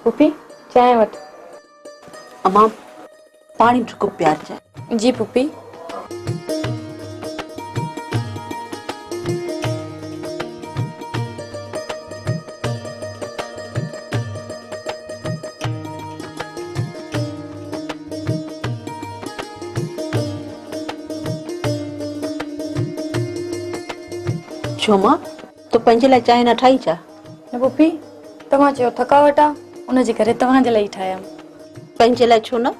पुपी चाय वठ। अम्मा पानी ढुको प्यार चाय। जी पुपी। छो मां तो पंहिंजे लाइ चाय न ठाही छा? न पुपी तव्हां चयो थकावट आ उन जे करे तव्हां जे लाइ ठाहियां। पंहिंजे लाइ छो न?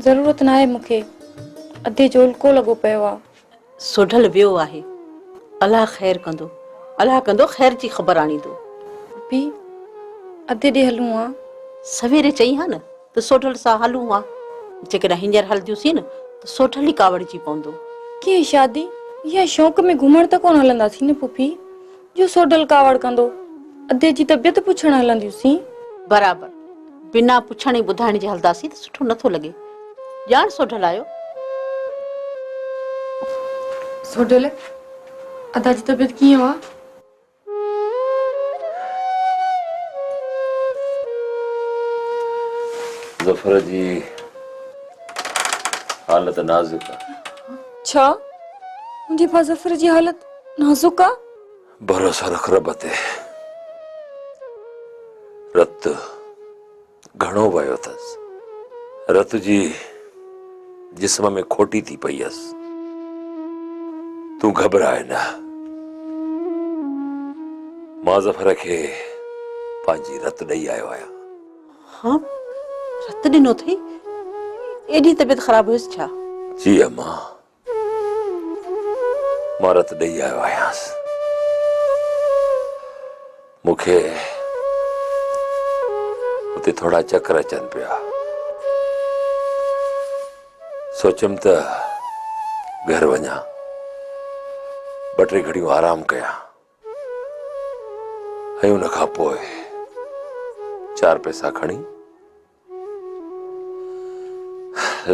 ज़रूरत न आहे मूंखे, अधे जो उल्को लॻो पियो आहे। सोढल वियो आहे, अलाह ख़ैर कंदो, अलाह कंदो ख़ैर जी ख़बर आणींदो। पुपी अधे ॾे हलूं हा। सवेरे चई हा न त सोढल सां हलूं हा, जेकॾहिं हींअर हलंदियूंसीं न त सोढल ई कावड़जी पवंदो। कीअं शादी या शौक़ में घुमण त कोन हलंदासीं न पुपी, जो सोढल कावड़ कंदो। अधे जी तबियत पुछण हलंदियूंसीं। बराबर, बिना पुछण ई ॿुधाइण जे हलंदासीं त सुठो नथो लॻे। ॼाण सोढल आयो। सोढल अदा जी तबियत कीअं हुआ? ज़फ़र जी हालत नाज़ुक आहे। छा मुंहिंजी भाउ ज़फ़र जी हालत नाज़ुक आहे? भरोसा रख रब ते। रत घणो वयो अथसि, रत जी जिस्म में खोटी थी पई हुअसि। तूं घबराए न। मां ज़फ़र खे पंहिंजी रत ॾेई आयो आहियां। हाँ, रत ॾिनो अथई? एॾी तबियत ख़राब हुयसि छा? जी अम्मा, मां रत ॾेई आयो आहियांसि। मूंखे उते थोड़ा चक्कर अचनि पिया। सोचियमि त घर वञा, ॿ टे घड़ियूं आराम कयां, ऐं उन खां पोइ 4 पैसा खणी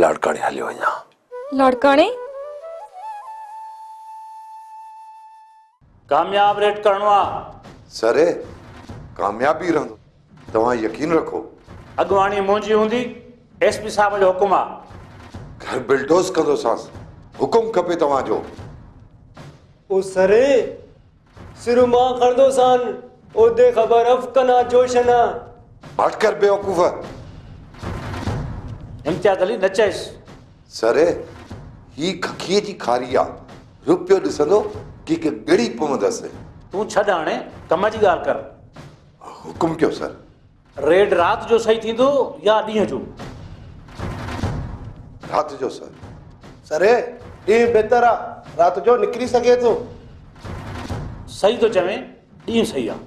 लाड़काणे हलियो वञा। लाड़काणे? कामयाब रेट करणो आहे। सरे कामयाबी रहंदो, तव्हां यकीन रखो। अॻवाणी मुंहिंजी हूंदी, एसपी साहब जो हुकुम आहे। घर बिल्डोज़ कंदोसांस, हुकुम खपे तव्हांजो। ओ सरे सिर मां खणदोसान, ओदे ख़बर अफ़कना जोशना। भटकर बेवकूफ़। इम्तियाज़ अली न चइसि। सरे ही खखीअ जी खारी आहे, रुपियो ॾिसंदो की ॻड़ी पवंदसि। तूं छॾ हाणे, कम जी ॻाल्हि कर। हुकुम कयो सर। रेड राति जो सही थींदो या ॾींहं जो? राति जो सर। सरे ॾींहुं बहितर आहे, राति जो निकिरी सघे थो। सही तो चवें, ॾींहुं सही आहे,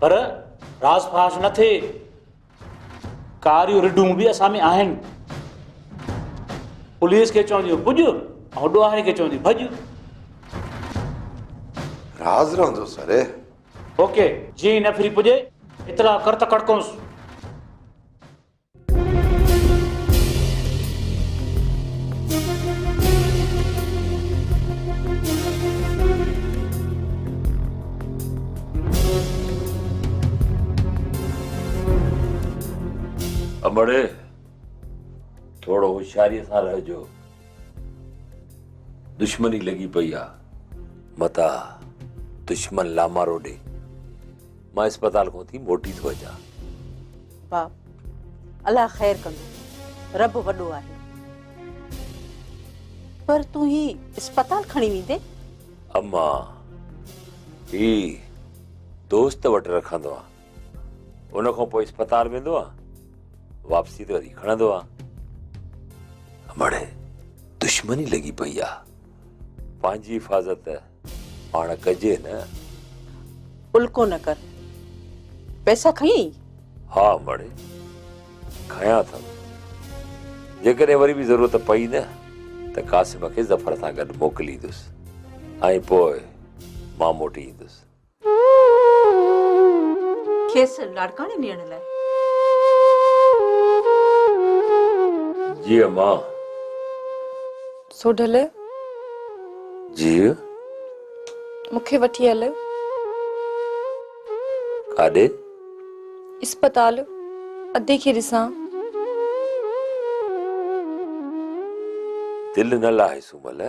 पर रास फाश न थिए। कारियूं रिडूं बि असां में आहिनि। पुलिस खे चवंदियूं पुॼ, ऐं ॾोहारे खे चवंदियूं भॼ। राज़ रहंदो सरे। ओके, जीअं ई नफ़री पुॼे इतला कर त कड़कोसि। अमड़े थोड़ो होशियारीअ सां रहजो। दुश्मनी लगी पई आ, मता दुश्मन लामारो ॾे। मां अस्पताल खां थी मोटी थो अचां। बाप, अलाह ख़ैर कंदो, रब वॾो आहे। पर तूं ही अस्पताल खणी वेंदे? अम्मा ही दोस्त वटि रखंदो आ, उन खां पोइ अस्पताल वेंदो आ, वापसी तो वरी खणंदो आ। अमड़े दुश्मनी लगी पई आ, पंहिंजी हिफ़ाज़त पाण कजे न। उल्को न कर। पैसा खई? हाँ अमड़े खयां था। जेकॾहिं वरी बि ज़रूरत पई न त कासिम खे ज़फ़र सां गॾु मोकिलींदुसि, ऐं पोइ मां मोटी ईंदुसि। खेसि लाड़काणे ॾियण लाइ? जी अम्मा। सोढल जी मूंखे वठी हल। काॾे? अस्पताल अधे खे ॾिसां। दिल न लाहे सुमल,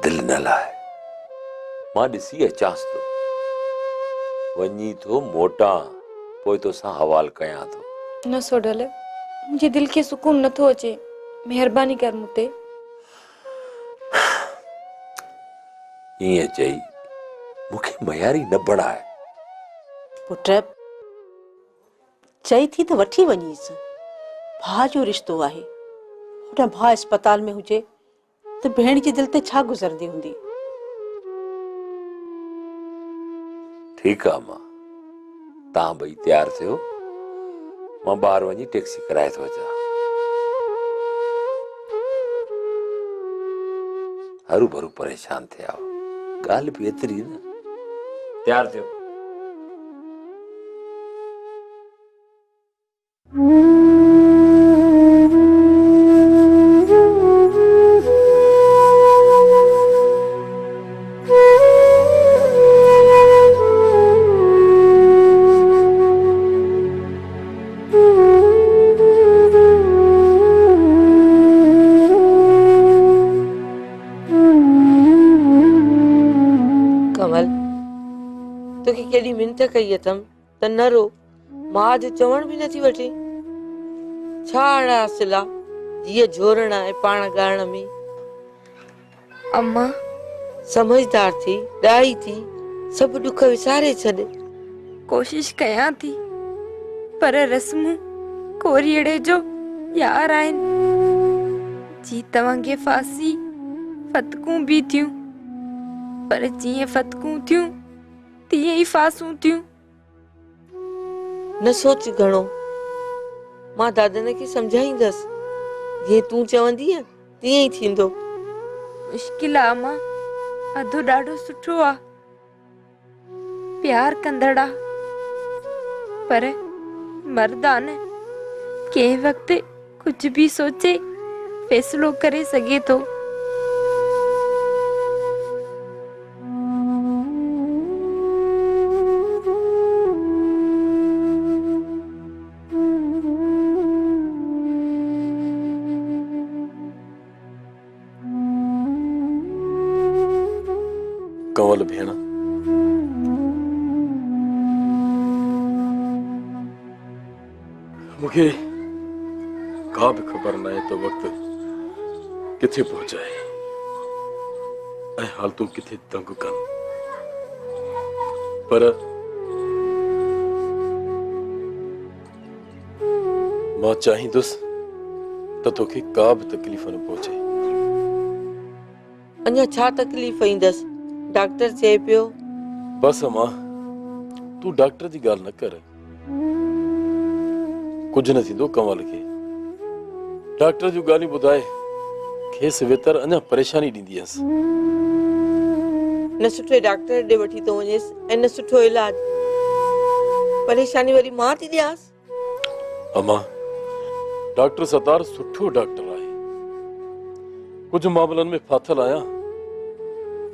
दिल न लाहे। मां ॾिसी अचांसि थो, वञी थो मोटां, पोइ तोसां हवाल कयां थो। न सोडल, मुंहिंजे दिल खे सुकून नथो अचे, महिरबानी कर मूं ते। ईअं चई मूंखे मयारी न बणाए। पुट चई थी त वठी वञीसि, भाउ जो रिश्तो आहे। हुन भाउ अस्पताल में हुजे त भेण जी दिल ते छा गुज़रंदी हूंदी। ठीकु आहे मां, तव्हां ॿई तयारु थियो, मां ॿाहिरि वञी टैक्सी कराए थो अचां। हरू भरू परेशान थिया, ॻाल्हि बि एतिरी न। तयारु थियो। कमल, तोखे केॾी मिनत कई अथमि त न रो, मां अॼु चवण बि नथी वठी। छा अड़ा सिला जीअं झोरण आहे पाण ॻाइण में। अम्मा समझदार थी, ॾाही थी, सभु ॾुख विसारे छॾ। कोशिश कयां थी, पर रस्मूं कोरीअड़े जो यार आहिनि। जी तव्हांखे फांसी फतकूं बि थियूं, पर जीअं फतकूं थियूं तीअं ई फांसूं थियूं। न सोच घणो, मां दादन खे सम्झाईंदसि, जीअं तूं चवंदीअ तीअं ई थींदो। मुश्किल आहे अम्मा, अधु ॾाढो सुठो आहे, प्यार कंदड़ आहे, पर मर्द आहे न, कंहिं वक़्तु कुझु बि सोचे फ़ैसिलो करे सघे थो। कंवल भेण, मूंखे का बि ख़बर न आहे त वक़्तु किथे पहुचाए ऐं हालतूं किथे तंग कनि, पर मां चाहींदुसि त तोखे का बि तकलीफ़ न पहुचे। अञा छा तकलीफ़ ईंदसि, डॉक्टर चए पियो। बस अम्मा, तूं डॉक्टर जी ॻाल्हि न कर, कुझु न थींदो कंवल खे। डॉक्टर जूं ॻाल्हियूं ॿुधाए खेसि वेतर अञा परेशानी ॾींदी हुअसि। न सुठे डॉक्टर ॾे वठी थो वञेसि ऐं न सुठो इलाज, परेशानी वरी मां थी ॾियांसि। अम्मा, डॉक्टर सतार सुठो डॉक्टर आहे, कुझु मामलनि में फाथल आहियां,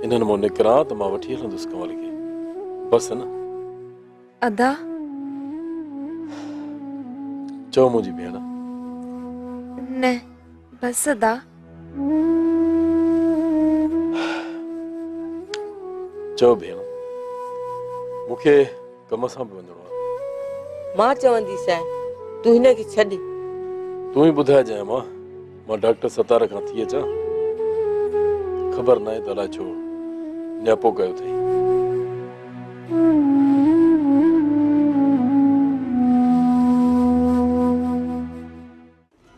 इन्हनि मां निकिरां त मां वठी हलंदुसि कंवल खे, बस न। अदा चओ मुंहिंजी भेण। न बस अदा। चओ भेण, मूंखे कम सां बि वञिणो आहे। मां चवंदीसि तूं हिन खे छॾ। तूं ई ॿुधाइजांइ मां डॉक्टर सतार खां थी अचां, ख़बर न आहे त अलाए छो न्यापो कयो अथई।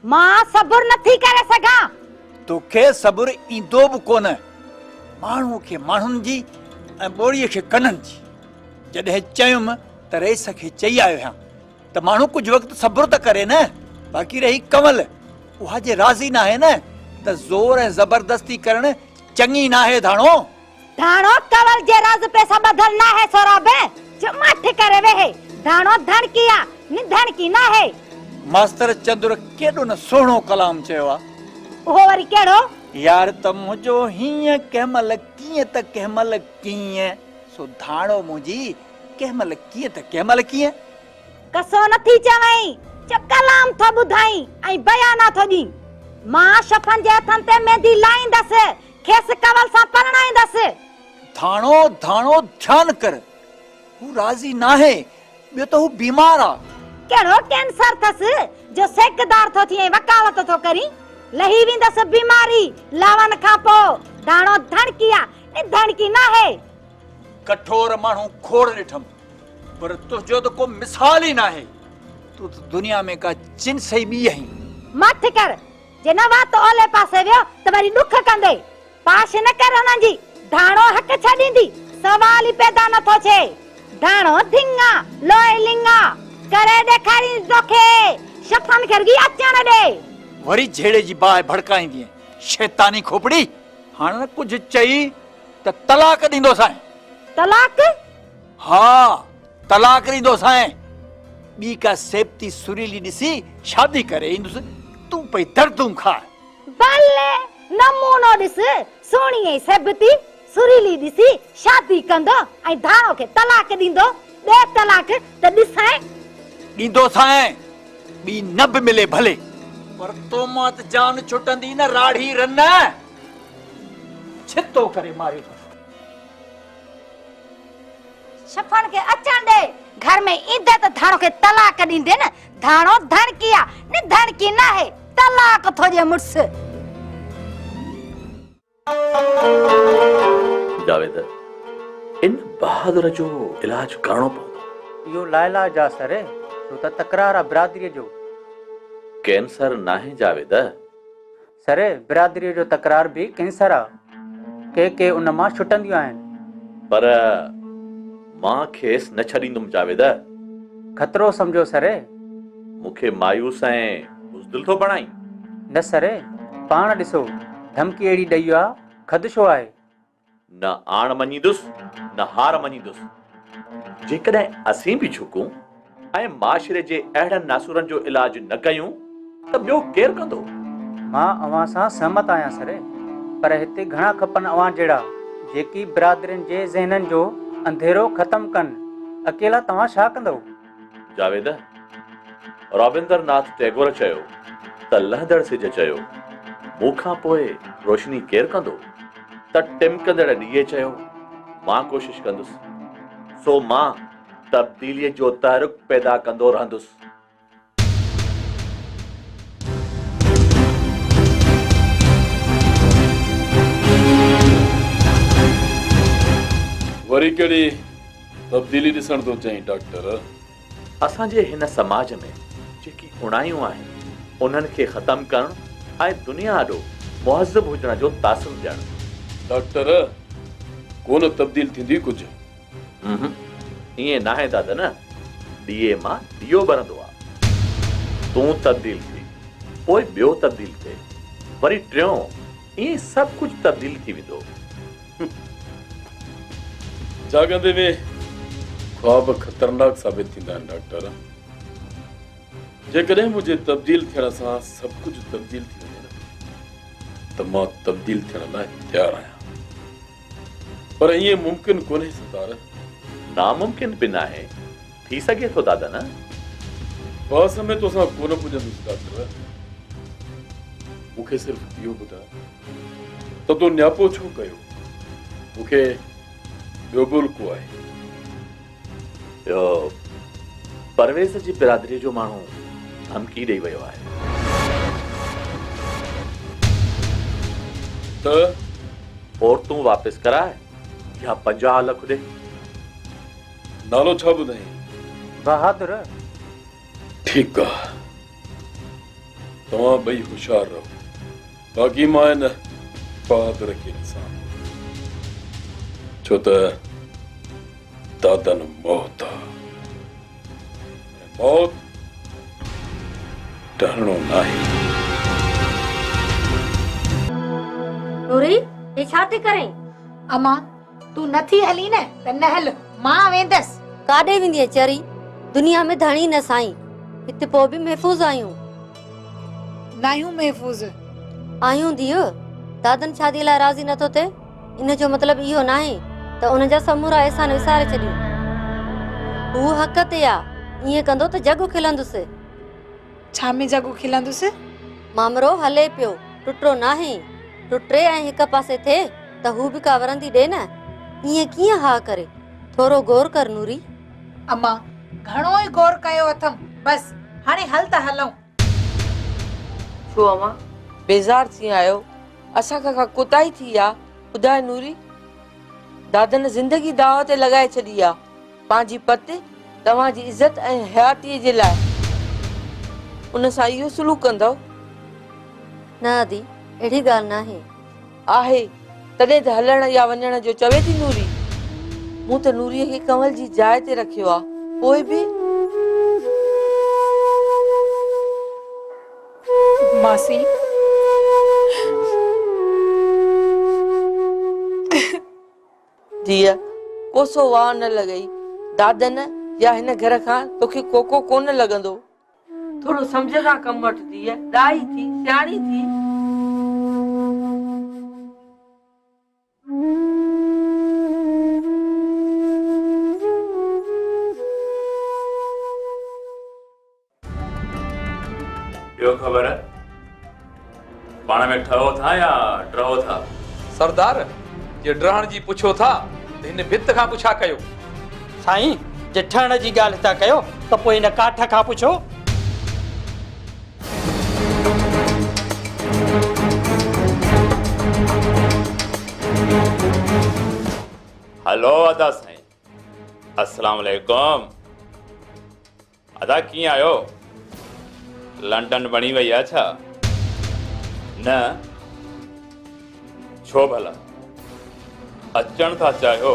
मां सब्र नथी करे सघां। तोखे सब्र ईंदो बि कोन, माण्हूअ खे माण्हुनि जी ऐं ॿोड़ीअ खे कननि जी। जॾहिं चयुमि त रेस खे चई आयो आहियां त माण्हू कुझु वक़्तु सब्र त करे न। बाक़ी रही कंवल, उहा जे राज़ी न आहे न त ज़ोर ऐं ज़बरदस्ती करणु चङी न आहे। धाणो धाणो कंवल जे राज़ पे सां ॿधल न आहे सोराबे, चुमठ करे वेहे। धाणो धड़की आ, निधड़की न आहे। मास्टर चंद्र केॾो न सुहिणो कलाम चयो आहे। उहो वरी कहिड़ो? यार त मुंहिंजो हीअं कंहिंमहिल कीअं त कंहिंमहिल कीअं, सो धाणो मुंहिंजी कंहिंमहिल कीअं त कंहिंमहिल कीअं। कसो नथी चवई जो कलाम थो ॿुधाई ऐं बयाना थो ॾी। मां शफन जे हथनि ते मेहंदी लाईंदसि, खेसि कवल सां परणाईंदसि। थाणो थाणो ध्यान कर, हू राज़ी नाहे, ॿियो त हू बीमार आ। कहिड़ो कैंसर अथसि जो सेकदार थो थिए वकालत थो करी? लही वेंदसि बीमारी लावन खां पोइ। दाणो धड़की आ, धड़की नाहे। कठोर माण्हू खोड़ ॾिठम, पर तुंहिंजो त को मिसाल ई नाहे। तूं त दुनिया में का चिन सही ॿी आहीं। मथ कर, जे न वात ओले पासे वियो त वरी ॾुख कंदे। पाश न कर हुननि जी, दाणो हक छॾींदी, सवाल ई पैदा नथो थिए। दाणो धिंगा लोए लिंगा करे ॾेखारी तोखे, शफन खरगी अचण ॾे। वरी झेड़े जी बाहि भड़काईंदी, शैतानी खोपड़ी। हाणे कुझु चई त तलाक ॾींदोसांइ। तलाक? हाँ, तलाक ॾींदोसांइ। ॿी का सेप्ती सुरीली ॾिसी शादी करे ईंदुसि, तूं पई दर्दूं खा। भले नमूनो ॾिस, सोणी ऐं सेबती सुरीली ॾिसी शादी कंदो ऐं दाणो खे तलाक ॾींदो। ॾे तलाक त ॾिसां। ॾींदोसांइ, ॿी न बि मिले भले, पर तो मां त जान छुटंदी न राढ़ी रन। छितो करे मारियो। शफन के अचण दे, घर में ईंदे त दाणो के तलाक ॾींदे न। दाणो धड़की आ, न धड़की ना है, तलाक थो जे मुड़स। जावेद, इन बहादुर जो इलाज करणो पवंदो। यो लाइलाज आ सर, छो त तकरार आ बिरादरी जो। कैंसर नाहे जावेद। सर, बिरादरी जो तकरार भी कैंसर आ, के उन मां छुटंदियूं आहिनि। पर मां खेस न छॾींदुमि जावेद। खतरो समझो सर। मूंखे मायूस ऐं बुज़दिल थो बणाई। न सर, पाण ॾिसो, धमकी अहिड़ी ॾई आ, खदशो आहे। न आण मञींदुसि न हार मञींदुसि। जेकॾहिं असीं बि झुकूं ऐं माशरे जे अहिड़नि नासूरनि जो इलाज न कयूं त ॿियो केरु कंदो? मां अवां सां सहमत आहियां सर, पर हिते घणा खपनि अवां जहिड़ा जेकी बिरादरियुनि जे ज़हननि जो अंधेरो ख़त्म कनि। अकेला तव्हां छा कंदो? जावेद, रविंद्रनाथ टैगोर चयो त लहंदड़ सिज चयो मूंखां पोइ रोशनी केरु कंदो, त टिमकंदड़ ॾीए चयो मां कोशिश कंदुसि। सो मां तब्दीलीअ जो तहरुक पैदा कंदो रहंदुसि। वरी कहिड़ी तब्दीली ॾिसण थो चईं डॉक्टर? असांजे हिन समाज में जेकी उणायूं आहिनि उन्हनि खे ख़तम करणु ऐं दुनिया ॾो मुहज़्ज़ब हुजण जो तासिर ॾियणु। डॉक्टर, कोन तब्दील थींदी कुझु? ईअं नाहे दादा न। ॾीए मां ॾीओ ॿरंदो आहे। तूं तब्दील थी, पोइ ॿियो तब्दील थिए, वरी टियों, ईअं सभु कुझु तब्दील थी वेंदो। जाॻंदे में ख्वाब खतरनाक साबित थींदा आहिनि डॉक्टर। जेकॾहिं मुंहिंजे तब्दील थियण सां सभु कुझु तब्दील थी वञे त मां तब्दील थियण लाइ तयारु आहियां। पर ईअं मुमकिन कोन्हे सतार। नामुमकिन बि नाहे, थी सघे थो दादा न। पास में तोसां कोन पुॼंदुसि डॉक्टर। मूंखे सिर्फ़ु इहो ॿुधाए त तूं न्यापो छो कयो? मूंखे ॿियो बुल्को आहे। ॿियो परवेज़ जी बिरादरी जो माण्हू धमकी ॾेई वियो आहे त और तूं वापसि कराए या 50 लख ॾे। नालो छा ॿुधाई? बहादुर। ठीकु आहे, तव्हां ॿई होशियार रहो, बाक़ी मां हिन बहादुर खे ॾिसां, छो त दादन मौत आहे। मौत डरणो नाहे। नूरी, ये छा थी करें? अमा, तू नथी हली न त न हल, मां वेंदस। काॾे वेंदी चरी? दुनिया में धणी न साईं, हिते पोइ बि महफ़ूज़ आहियूं। नाहियूं महफ़ूज़ आहियूं धीउ। दादन शादी लाइ राज़ी नथो थिए, इन जो मतिलबु इहो नाहे त उन जा समूरा एहसान विसारे छॾियूं। हू हक़ ते आ, ईअं कंदो त जग खिलंदुसि। छा में जगो खिलंदुसि? मामरो हले पियो, टुटरो नाहे। टुटे ऐं हिक पासे थिए त हू बि कावरंदी ॾे न। ईअं कीअं हा करे? थोरो गौर कर नूरी। अम्मा घणो ई गौर कयो अथम, बस हाणे हल त हलऊं। छो अम्मा बेज़ार थी आयो? असां खां कोताही थी आ? ॿुधाए नूरी, दादन ज़िंदगी दाव ते लॻाए छॾी आ पंहिंजी पति तव्हांजी इज़त ऐं हयातीअ जे लाइ। उन सां इहो सलूक कंदव? न आदि, अहिड़ी ॻाल्हि नाहे। आहे तॾहिं त हलण या वञण जो चवे थी नूरी। मूं त नूरीअ खे कंवल जी जाइ ते रखियो आ, पोइ बि मासी धीअ कोसो वाह न लॻई। दादन या हिन घर खां तोखे कोको कोन लॻंदो। थोरो सम्झ सां कमु वठ धीअ, ॾाही थी सियाणी थी। ॿियो ख़बर पाण में ठहो था या ड्रहो था? सरदार जे ड्रहण जी पुछो था त हिन भित खां पुछा कयो। साईं जे ठहण जी ॻाल्हि था कयो त पोइ हिन काठ खां पुछो। हलो अदा साईं, अस्सलाम वालेकुम। अदा कीअं आयो? लंडन बणी वई आहे छा? न छो भला? अचण था चाहियो?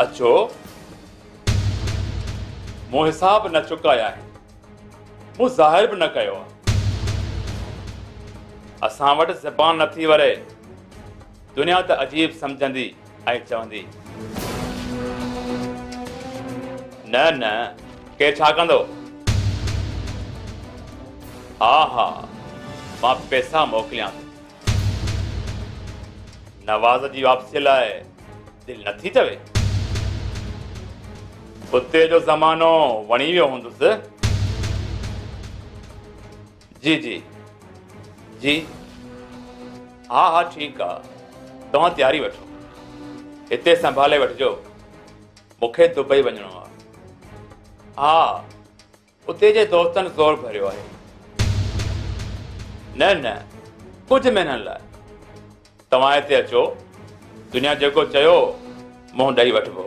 अचो। मूं हिसाब न चुकाया आहिनि, मूं ज़ाहिर बि न कयो आहे। असां वटि ज़बान नथी वरे। दुनिया त अजीब सम्झंदी ऐं चवंदी न न केरु छा कंदो? हा हा मां पैसा मोकिलियां थो। नवाज़ जी वापसीअ लाइ दिलि नथी चवे? उते जो ज़मानो वणी वियो हूंदुसि। जी जी जी हा हा ठीकु आहे, तव्हां तयारी वठो, हिते संभाले वठिजो। मूंखे दुबई वञिणो आहे। हा उते जे दोस्तनि ज़ोर भरियो आहे। न न कुझु महीननि लाइ तव्हां हिते अचो, दुनिया जेको चयो मुंहुं ॾेई वठिबो।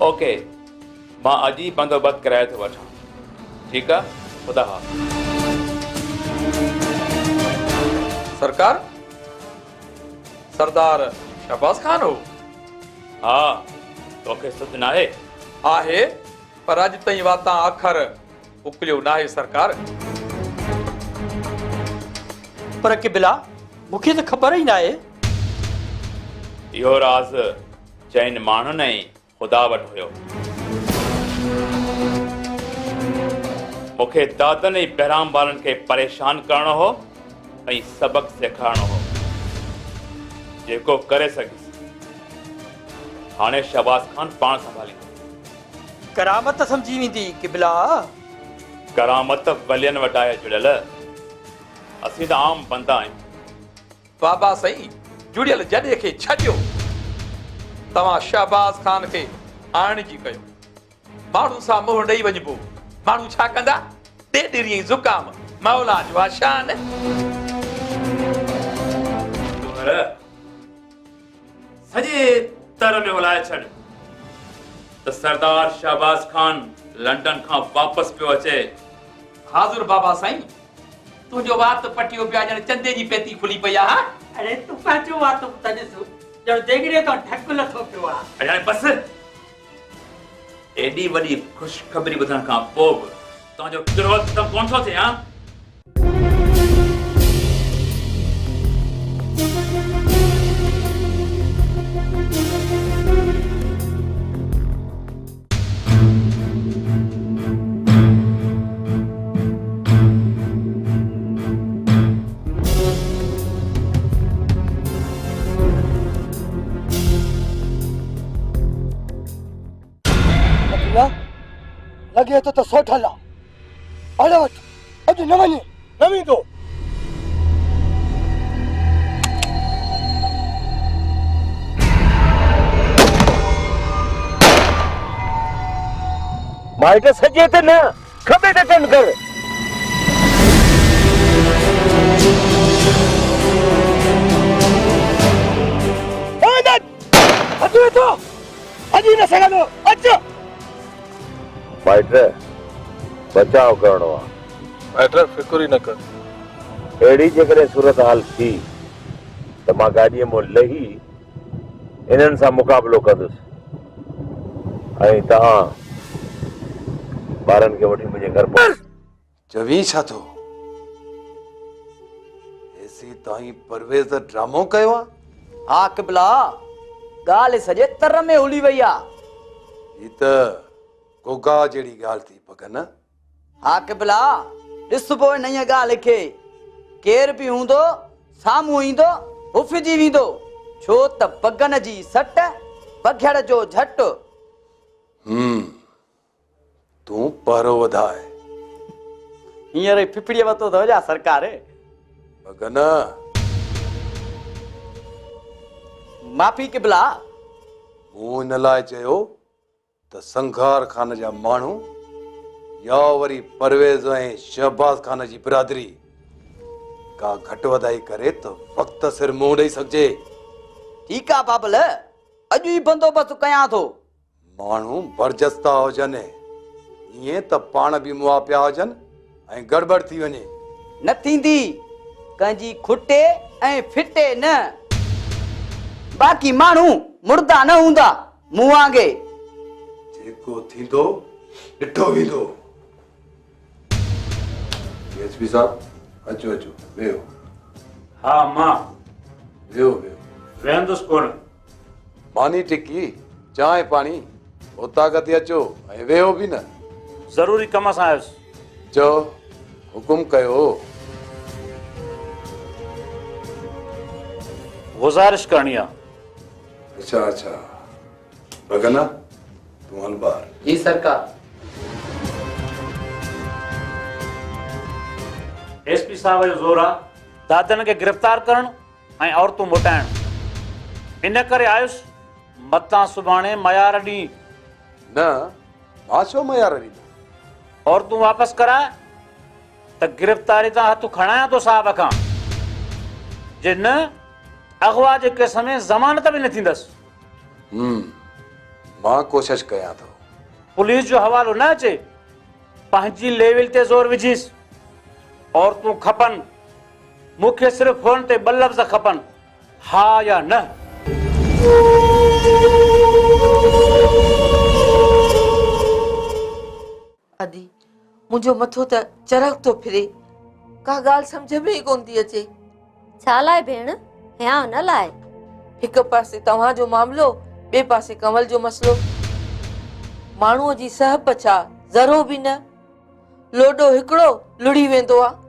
ओके मां अॼु ई बंदोबस्तु कराए थो वठां। ठीकु आहे, ख़ुदा हाफ़िज़। सरकार सरदार शहबाज खान हो? हा तोखे सुध न आहे? आहे पर अॼु ताईं वाता अखर उकलियो न आहे सरकार। पर किबिला मूंखे त ख़बर ई न आहे। इहो राज़ चइनि माण्हुनि ऐं ख़ुदा वटि हुयो। मूंखे दादनि ऐं बहिराम वारनि खे परेशान करणो हो ऐं सबक़ सेखारणो हो, जेको करे सघियुसि। हाणे शहबाज खान पाण संभालींदो। करामत सम्झी वेंदी किबिला। करामत वलियनि वटि आहे जुड़ियल, असीं त आम बंदा आहियूं। बाबा साईं जुड़ियल जॾे खे छॾियो। तव्हां शहबाज खान खे आण जी कयो। माण्हू सां मुंहुं ॾेई वञिबो। माण्हू छा कंदा? ॾेढिरी ज़ुकाम मौला जो आशान। सॼे तर में हुलाए छॾ त सरदार शहबाज खान लंडन खां वापसि पियो अचे। हाज़ुर बाबा साईं, तुंहिंजो वात पटियो पिया ॼण चंदे जी पेती खुली पई आहे। अरे तू पंहिंजो वात त ॾिस, ॼण देगिड़े खां ढक लथो पियो आहे। अरे बसि, एॾी वॾी ख़ुशख़बरी ॿुधण खां पोइ बि तव्हांजो किरो ख़तमु कोन थो थिए? हा लगे तो सोठ हला अड़े वठ अज न वने न वेंदो माइट सजे ते न खबे ते टन कर अजू तो अजी न सगनो अच माइट बचाव करणो आहे माइट फिक्र ही न कर अहिड़ी जेकॾहिं सूरत हाल थी त मां गाॾीअ मां लही इन्हनि सां मुक़ाबिलो कंदुसि ऐं तव्हां ॿारनि खे वठी मुंहिंजे घर पहुच चवी छा थो एसी ताईं परवेज़ ड्रामो कयो आहे हा किबला ॻाल्हि सॼे तर में हुली वई आहे ही त गोगा जहिड़ी ॻाल्हि थी पगन हा किबला ॾिस पोइ हिन ॻाल्हि खे केर बि हूंदो साम्हूं ईंदो हुफिजी वेंदो छो त पगन जी सट बघड़ जो झट तूं पहरो वधाए हींअर ई फिफड़ीअ वतो अथव छा सरकार पगन माफ़ी किबला मूं इन लाइ चयो त संघार खान जा माण्हू या वरी परवेज़ ऐं शहबाज खान जी बिरादरी का घटि वधाई करे त वक़्त सिर मुंहुं ॾेई सघिजे ठीकु आहे बाबल अॼु ई बंदोबस्तु कयां थो माण्हू बरजस्ता हुजनि ईअं त पाण बि मुआ पिया हुजनि ऐं गड़बड़ थी वञे न थींदी कंहिंजी खुटे ऐं फिटे न बाक़ी माण्हू मुर्दा न हूंदा मूं वांगे जेको थींदो ॾिठो वेंदो एसपी साहब अचो अचो वेहो हा मां वेहो वेहो वेंदुसि कोन मानी टिकी चांहि पाणी उतां कति अचो ऐं वेहो बि न ज़रूरी कम सां आयुसि चओ हुकुम कयो गुज़ारिश करणी आहे अच्छा अच्छा बगना तूं हल ॿार जी सरकार एसपी साहब जो ज़ोर आहे दादन खे गिरफ़्तार करणु ऐं औरतूं मोटाइणु इन करे आयुसि मतां सुभाणे मयार ॾींहुं न मां छो मयार ॾींदुमि औरतूं वापसि कराए त गिरफ़्तारी तां हथ खणायां थो साहब खां जे न अगवा जे केस में ज़मानत बि न थींदसि मां कोशिश कयां थो पुलिस जो हवालो न अचे पंहिंजी लेवल ते ज़ोर विझीसि औरतूं खपनि मूंखे सिर्फ़ु फोन ते 2 लफ़्ज़ खपनि हा या न अदी मुंहिंजो मथो त चरक थो फिरे का ॻाल्हि सम्झ में ई कोन थी अचे छा लाइ भेण या न लाइ हिकु पासे तव्हांजो मामिलो ॿिए पासे कंवल जो मसलो माण्हूअ जी सहब छा ज़रो बि न लोॾो हिकिड़ो लुड़ी वेंदो आहे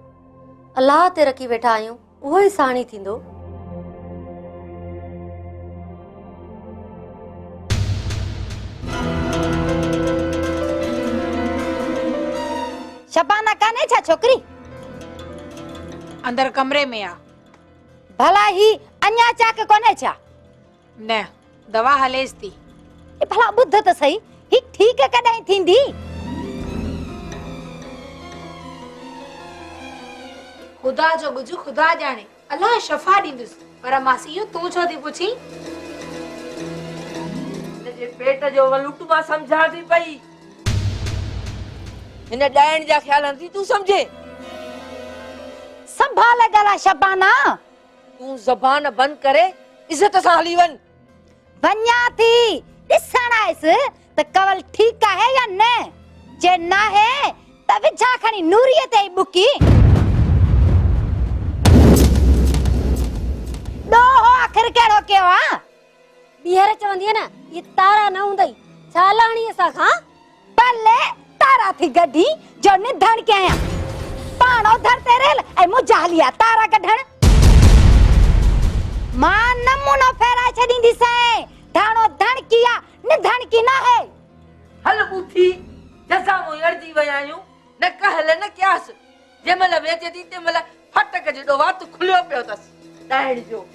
अलाह ते रखी वेठा आहियूं उहो ई साणी थींदो शबाना काने छा छोकरी अंदर कमरे में आ भला ही अन्या चाक कोने छा न दवा हलेस थी ए भला बुद्ध त सही ही ठीक कॾहिं थींदी खुदा जो गुजु खुदा जाने अल्लाह शफा ॾींदुस पर मासी इहो तूं छो थी पुछी जे पेट जो वलुट मां समझा थी पई हिन ॾाइण जा ख्याल थी तूं समझे संभाल गला शबाना तूं ज़बान बंद करे इज्जत सां हली वञ वन्या थी ॾिसण आयस त कवल ठीक आहे या न जे न है त विझा खणी नूरीअ ते ई बुकी ॾोहो आखिर कहिड़ो कयो आ ॿीहर चवंदी न ये तारा न हूंदई छा लाणी असां खां भले तारा थी गड्डी जो निधन के आया पाणो धरते रेल ऐ मुजा हलिया तारा कढण मां नमूनो फेराए छॾींदी सै धाणो धन किया निधन की ना है हल बूथी जसा माण्हू अड़जी विया आहियूं न कहल न क्यास जंहिंमहिल वेचे थी तंहिंमहिल फटक जहिड़ो वात खुलियो पियो अथसि ॾाइण जो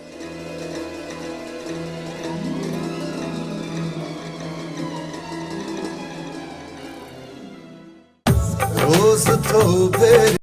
रोज़ तो